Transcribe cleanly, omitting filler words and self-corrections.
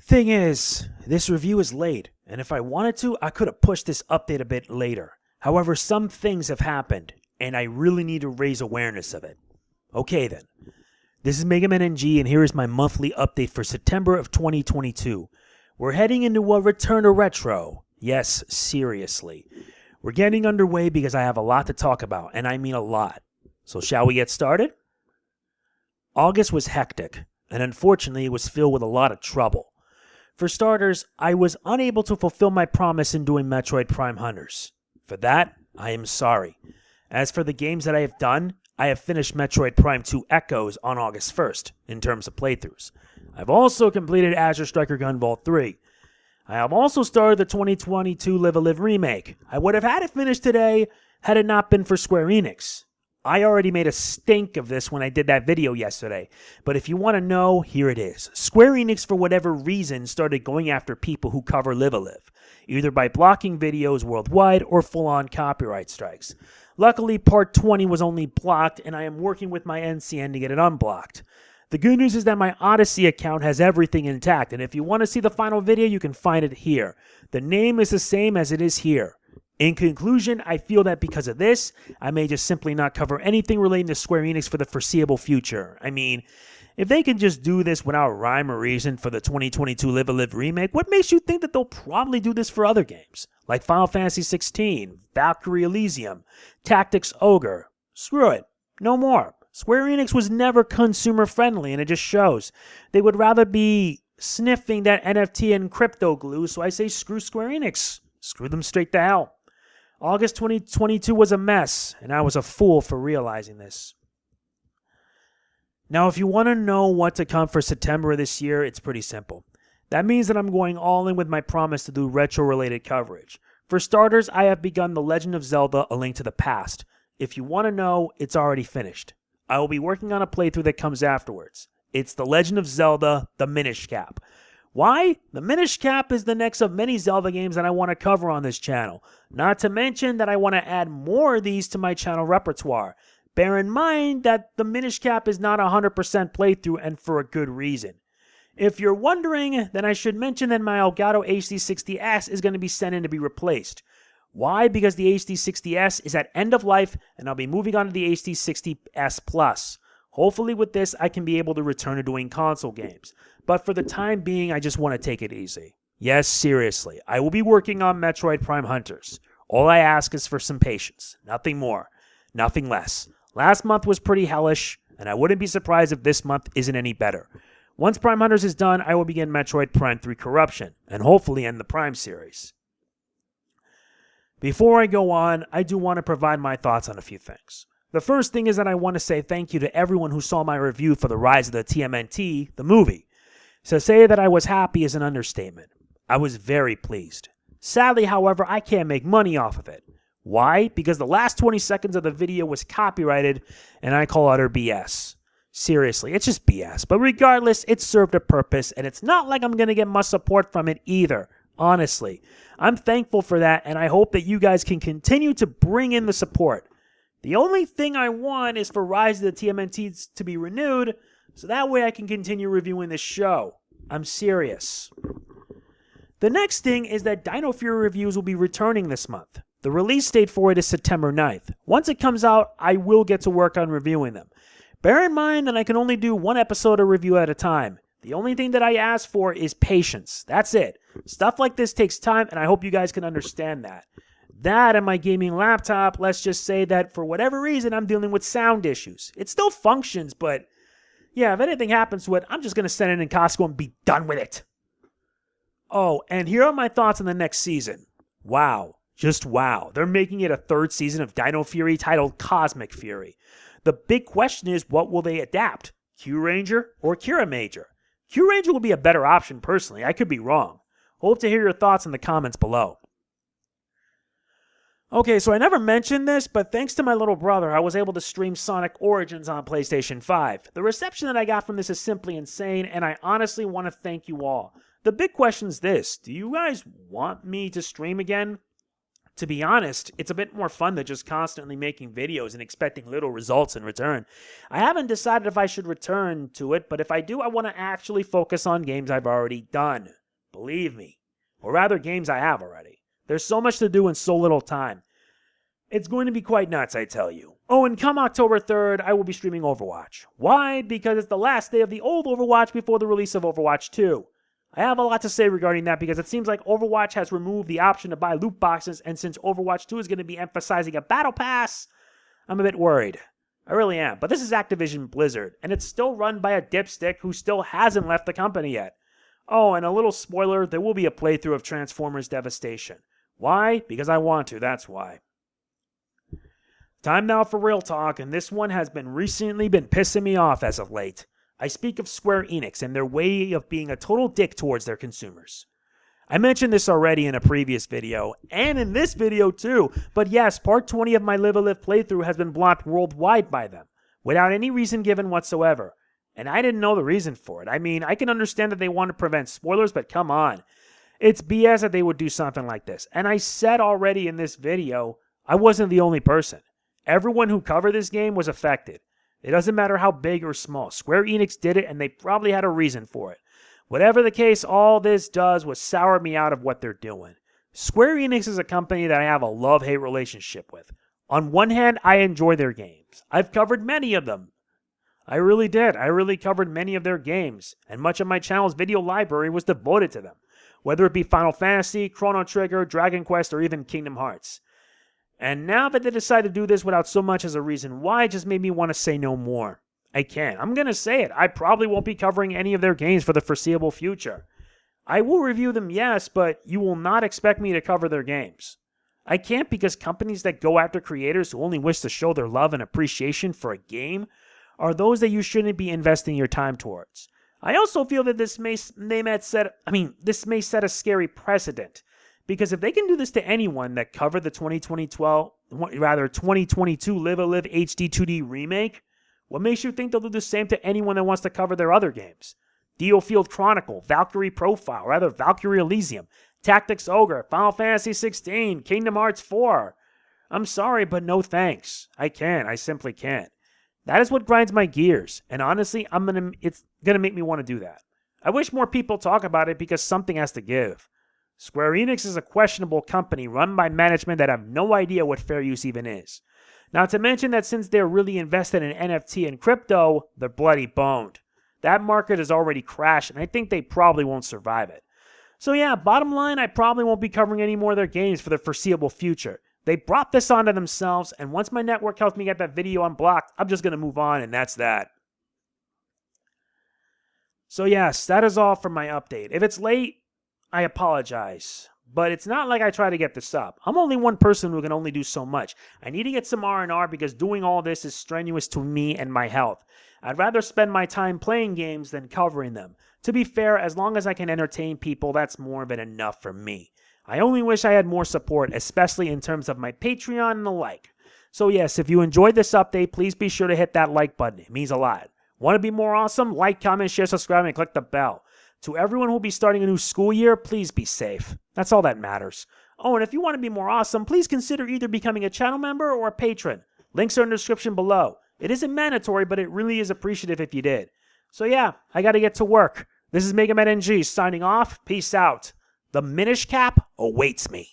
Thing is, this review is late, and if I wanted to, I could have pushed this update a bit later. However, some things have happened, and I really need to raise awareness of it. Okay then. This is MegamanNG, and here is my monthly update for September of 2022. We're heading into a return to retro. Yes, seriously. We're getting underway because I have a lot to talk about, and I mean a lot. So shall we get started? August was hectic, and unfortunately it was filled with a lot of trouble. For starters, I was unable to fulfill my promise in doing Metroid Prime Hunters. For that, I am sorry. As for the games that I have done, I have finished Metroid Prime 2 Echoes on August 1st, in terms of playthroughs. I've also completed Azure Striker Gunvolt 3. I have also started the 2022 Live a Live remake. I would have had it finished today had it not been for Square-Enix. I already made a stink of this when I did that video yesterday, but if you want to know, here it is. Square-Enix, for whatever reason, started going after people who cover Live a Live, either by blocking videos worldwide or full-on copyright strikes. Luckily, Part 20 was only blocked, and I am working with my NCN to get it unblocked. The good news is that my Odyssey account has everything intact, and if you want to see the final video, you can find it here. The name is the same as it is here. In conclusion, I feel that because of this, I may just simply not cover anything relating to Square Enix for the foreseeable future. I mean, if they can just do this without rhyme or reason for the 2022 Live a Live remake, what makes you think that they'll probably do this for other games? Like Final Fantasy XVI, Valkyrie Elysium, Tactics Ogre. Screw it. No more. Square Enix was never consumer friendly, and it just shows. They would rather be sniffing that NFT and crypto glue, so I say screw Square Enix. Screw them straight to hell. August 2022 was a mess, and I was a fool for realizing this. Now, if you want to know what to come for September of this year, it's pretty simple. That means that I'm going all in with my promise to do retro-related coverage. For starters, I have begun The Legend of Zelda: A Link to the Past. If you want to know, it's already finished. I will be working on a playthrough that comes afterwards. It's The Legend of Zelda: The Minish Cap. Why? The Minish Cap is the next of many Zelda games that I want to cover on this channel. Not to mention that I want to add more of these to my channel repertoire. Bear in mind that the Minish Cap is not a 100% playthrough, and for a good reason. If you're wondering, then I should mention that my Elgato HD60S is going to be sent in to be replaced. Why? Because the HD60S is at end of life, and I'll be moving on to the HD60S Plus. Hopefully with this, I can be able to return to doing console games. But for the time being, I just want to take it easy. Yes, seriously, I will be working on Metroid Prime Hunters. All I ask is for some patience. Nothing more. Nothing less. Last month was pretty hellish, and I wouldn't be surprised if this month isn't any better. Once Prime Hunters is done, I will begin Metroid Prime 3 Corruption, and hopefully end the Prime series. Before I go on, I do want to provide my thoughts on a few things. The first thing is that I want to say thank you to everyone who saw my review for The Rise of the TMNT, the movie. To say that I was happy is an understatement. I was very pleased. Sadly, however, I can't make money off of it. Why? Because the last 20 seconds of the video was copyrighted, and I call utter BS. Seriously, it's just BS. But regardless, it served a purpose, and it's not like I'm going to get much support from it either. Honestly, I'm thankful for that, and I hope that you guys can continue to bring in the support. The only thing I want is for Rise of the TMNT to be renewed, so that way I can continue reviewing this show. I'm serious. The next thing is that Dino Fury reviews will be returning this month. The release date for it is September 9th. Once it comes out, I will get to work on reviewing them. Bear in mind that I can only do one episode of review at a time. The only thing that I ask for is patience. That's it. Stuff like this takes time, and I hope you guys can understand that. That and my gaming laptop, let's just say that for whatever reason, I'm dealing with sound issues. It still functions, but yeah, if anything happens to it, I'm just going to send it in Costco and be done with it. Oh, and here are my thoughts on the next season. Wow. Just wow. They're making it a third season of Dino Fury titled Cosmic Fury. The big question is, what will they adapt? Q-Ranger or Kira Major? Q-Ranger will be a better option personally. I could be wrong. Hope to hear your thoughts in the comments below. Okay, so I never mentioned this, but thanks to my little brother, I was able to stream Sonic Origins on PlayStation 5. The reception that I got from this is simply insane, and I honestly want to thank you all. The big question is this: do you guys want me to stream again? To be honest, it's a bit more fun than just constantly making videos and expecting little results in return. I haven't decided if I should return to it, but if I do, I want to actually focus on games I've already done. Believe me. Or rather, games I have already. There's so much to do in so little time. It's going to be quite nuts, I tell you. Oh, and come October 3rd, I will be streaming Overwatch. Why? Because it's the last day of the old Overwatch before the release of Overwatch 2. I have a lot to say regarding that because it seems like Overwatch has removed the option to buy loot boxes, and since Overwatch 2 is going to be emphasizing a battle pass, I'm a bit worried. I really am. But this is Activision Blizzard, and it's still run by a dipstick who still hasn't left the company yet. Oh, and a little spoiler, there will be a playthrough of Transformers Devastation. Why? Because I want to, that's why. Time now for real talk, and this one has recently been pissing me off as of late. I speak of Square-Enix and their way of being a total dick towards their consumers. I mentioned this already in a previous video, and in this video too, but yes, part 20 of my Live a Live playthrough has been blocked worldwide by them, without any reason given whatsoever. And I didn't know the reason for it. I mean, I can understand that they want to prevent spoilers, but come on. It's BS that they would do something like this. And I said already in this video, I wasn't the only person. Everyone who covered this game was affected. It doesn't matter how big or small. Square-Enix did it, and they probably had a reason for it. Whatever the case, all this does was sour me out of what they're doing. Square-Enix is a company that I have a love-hate relationship with. On one hand, I enjoy their games. I've covered many of them. I really did. I really covered many of their games, and much of my channel's video library was devoted to them, whether it be Final Fantasy, Chrono Trigger, Dragon Quest, or even Kingdom Hearts. And now that they decided to do this without so much as a reason why, it just made me want to say no more. I can't. I'm going to say it. I probably won't be covering any of their games for the foreseeable future. I will review them, yes, but you will not expect me to cover their games. I can't because companies that go after creators who only wish to show their love and appreciation for a game are those that you shouldn't be investing your time towards. I also feel that this may set a scary precedent. Because if they can do this to anyone that covered the 2022 Live a Live HD 2D remake, what makes you think they'll do the same to anyone that wants to cover their other games? DioField Chronicle, Valkyrie Profile, Valkyrie Elysium, Tactics Ogre, Final Fantasy 16, Kingdom Hearts 4. I'm sorry, but no thanks. I simply can't. That is what grinds my gears, and honestly, it's gonna make me want to do that. I wish more people talk about it because something has to give. Square-Enix is a questionable company run by management that have no idea what fair use even is. Not to mention that since they're really invested in NFT and crypto, they're bloody boned. That market has already crashed, and I think they probably won't survive it. So yeah, bottom line, I probably won't be covering any more of their games for the foreseeable future. They brought this onto themselves, and once my network helps me get that video unblocked, I'm just going to move on, and that's that. So yes, that is all for my update. If it's late, I apologize, but it's not like I try to get this up. I'm only one person who can only do so much. I need to get some R&R because doing all this is strenuous to me and my health. I'd rather spend my time playing games than covering them. To be fair, as long as I can entertain people, that's more than enough for me. I only wish I had more support, especially in terms of my Patreon and the like. So yes, if you enjoyed this update, please be sure to hit that like button. It means a lot. Want to be more awesome? Like, comment, share, subscribe, and click the bell. To everyone who will be starting a new school year, please be safe. That's all that matters. Oh, and if you want to be more awesome, please consider either becoming a channel member or a patron. Links are in the description below. It isn't mandatory, but it really is appreciative if you did. So yeah, I gotta get to work. This is MegamanNG signing off. Peace out. The Minish Cap awaits me.